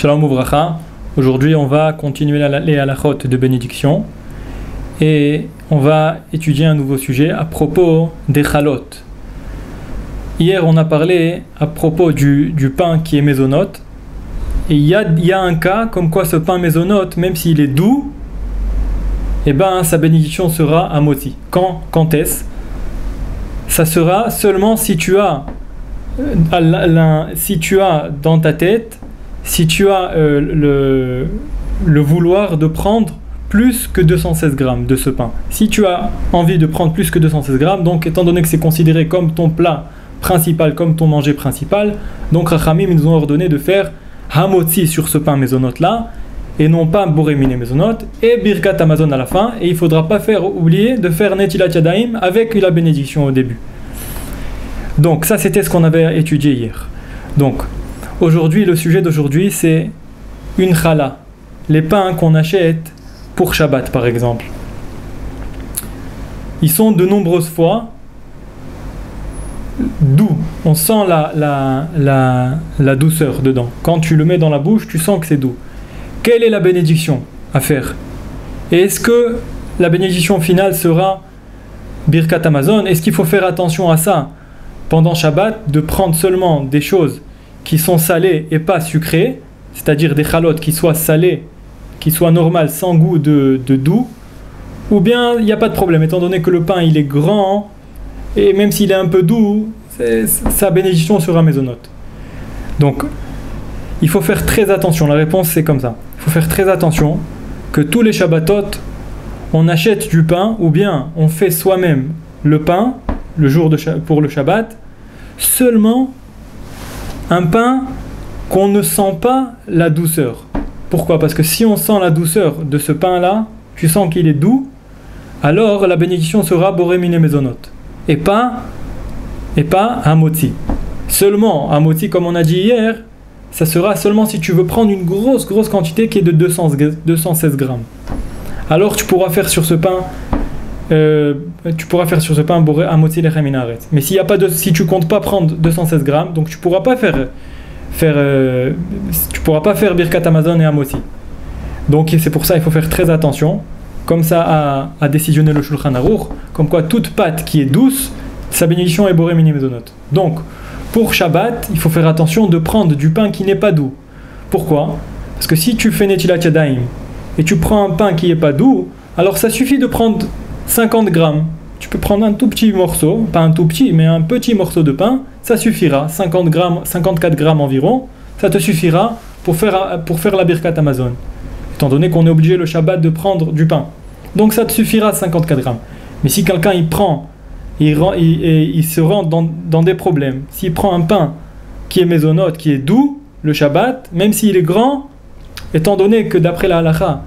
Shalom Uvracha. Aujourd'hui, on va continuer les halachot de bénédiction et on va étudier un nouveau sujet à propos des chalot. Hier, on a parlé à propos du pain qui est mésonote. Et il y a un cas comme quoi ce pain mésonote, même s'il est doux, sa bénédiction sera à moti. Quand est-ce? Ça sera seulement si tu as dans ta tête, si tu as le vouloir de prendre plus que 216 grammes de ce pain. Si tu as envie de prendre plus que 216 grammes, donc étant donné que c'est considéré comme ton plat principal, comme ton manger principal, donc Rachamim nous ont ordonné de faire hamotzi sur ce pain mésonote là, et non pas boremine mésonote, et birkat Hamazon à la fin, et il ne faudra pas oublier de faire netilat yadayim avec la bénédiction au début. Donc ça c'était ce qu'on avait étudié hier. Donc aujourd'hui, le sujet d'aujourd'hui c'est une challah, les pains qu'on achète pour Shabbat par exemple. Ils sont de nombreuses fois doux, on sent la douceur dedans. Quand tu le mets dans la bouche, tu sens que c'est doux. Quelle est la bénédiction à faire? Et est-ce que la bénédiction finale sera birkat Hamazon? Est-ce qu'il faut faire attention à ça pendant Shabbat, de prendre seulement des choses qui sont salées et pas sucrées, c'est-à-dire des chalotes qui soient salées, qui soient normales, sans goût de doux, ou bien il n'y a pas de problème, étant donné que le pain il est grand, et même s'il est un peu doux, sa bénédiction sera mésonote. Donc, il faut faire très attention. La réponse, c'est comme ça. Il faut faire très attention que tous les Shabbatot, on achète du pain, ou bien on fait soi-même le pain, le jour pour le Shabbat, seulement un pain qu'on ne sent pas la douceur. Pourquoi? Parce que si on sent la douceur de ce pain-là, tu sens qu'il est doux, alors la bénédiction sera boremine mésonote. Et pas hamotzi. Seulement, hamotzi, comme on a dit hier, ça sera seulement si tu veux prendre une grosse quantité qui est de 216 grammes. Alors tu pourras faire sur ce pain hamotzi lechem min haaretz. Mais si tu comptes pas prendre 216 grammes, donc tu pourras pas faire birkat Hamazon et hamotzi. Donc c'est pour ça il faut faire très attention. Comme ça a décisionné le Shulchan Aruch, comme quoi toute pâte qui est douce, sa bénédiction est boremine mésonote. Donc, pour Shabbat, il faut faire attention de prendre du pain qui n'est pas doux. Pourquoi? Parce que si tu fais netilat yadayim et tu prends un pain qui n'est pas doux, alors ça suffit de prendre 50 grammes. Tu peux prendre un tout petit morceau, pas un tout petit, mais un petit morceau de pain, ça suffira, 50 grammes, 54 grammes environ, ça te suffira pour faire la birkat Hamazon. Étant donné qu'on est obligé le Shabbat de prendre du pain. Donc ça te suffira 54 grammes. Mais si quelqu'un il se rend dans des problèmes, s'il prend un pain qui est mésonote, qui est doux, le Shabbat, même s'il est grand, étant donné que d'après la halacha,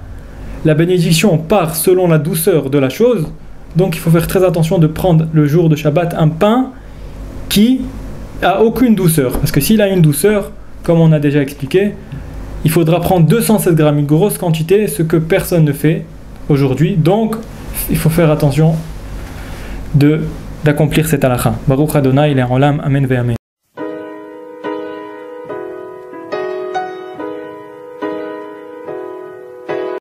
la bénédiction part selon la douceur de la chose, donc il faut faire très attention de prendre le jour de Shabbat un pain qui a aucune douceur. Parce que s'il a une douceur, comme on a déjà expliqué, il faudra prendre 216 grammes, une grosse quantité, ce que personne ne fait aujourd'hui. Donc, il faut faire attention d'accomplir cette halakha. Baruch Adonai, il est en olam, amen ve amen.